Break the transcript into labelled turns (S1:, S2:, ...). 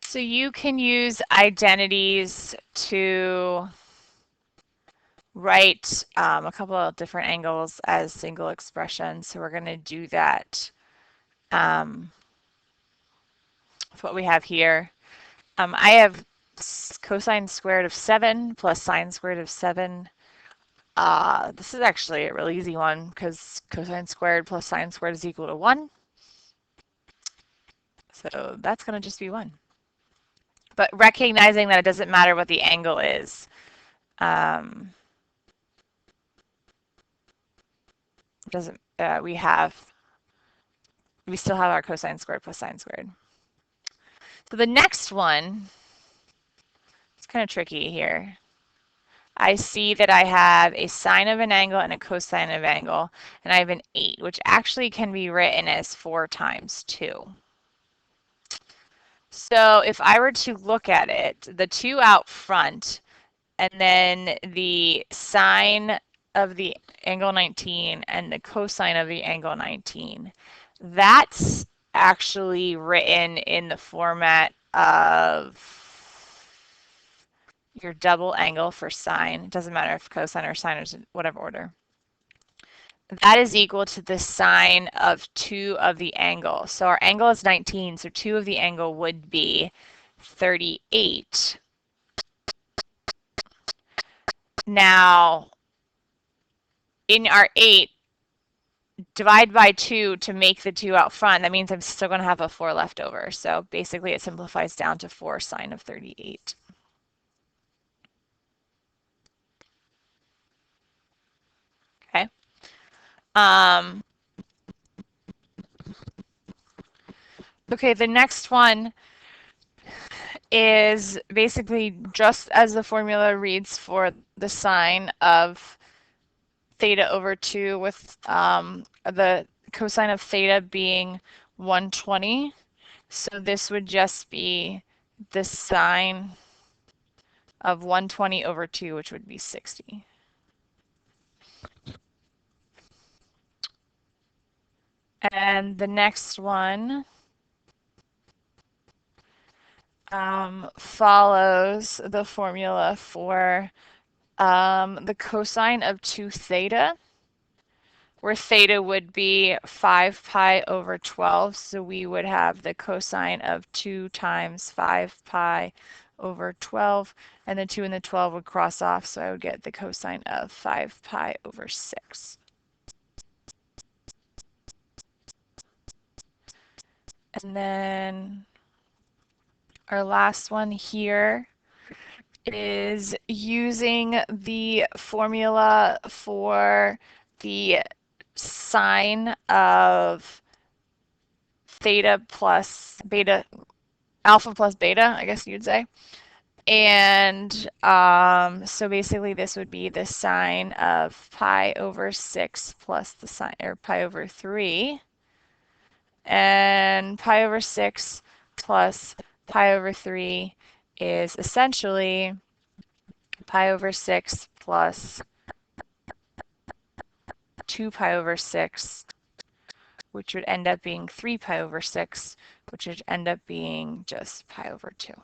S1: So you can use identities to write a couple of different angles as single expressions. So we're going to do that with what we have here. I have cosine squared of 7 plus sine squared of 7. This is actually a really easy one because cosine squared plus sine squared is equal to 1. So that's going to just be 1. But recognizing that it doesn't matter what the angle is. Doesn't we still have our cosine squared plus sine squared. So the next one, it's kind of tricky here. I see that I have a sine of an angle and a cosine of an angle, and I have an 8, which actually can be written as 4 times 2. So if I were to look at it, the 2 out front, and then the sine of the angle 19 and the cosine of the angle 19, that's actually written in the format of your double angle for sine. It doesn't matter if cosine or sine is in whatever order. That is equal to the sine of 2 of the angle. So our angle is 19, so 2 of the angle would be 38. Now, in our 8, divide by 2 to make the 2 out front. That means I'm still going to have a 4 left over. So basically it simplifies down to 4 sine of 38. Okay. Okay, the next one is basically just as the formula reads for the sine of theta over 2 with the cosine of theta being 120. So this would just be the sine of 120 over 2, which would be 60. And the next one follows the formula for the cosine of 2 theta, where theta would be 5 pi over 12. So we would have the cosine of 2 times 5 pi over 12, and the 2 and the 12 would cross off, so I would get the cosine of 5 pi over 6. And then our last one here is using the formula for the sine of theta plus beta, alpha plus beta, I guess you'd say. And so basically this would be the sine of pi over 6 plus the sine, or pi over 3. And pi over 6 plus pi over 3 is essentially pi over 6 plus 2 pi over 6, which would end up being 3 pi over 6, which would end up being just pi over 2.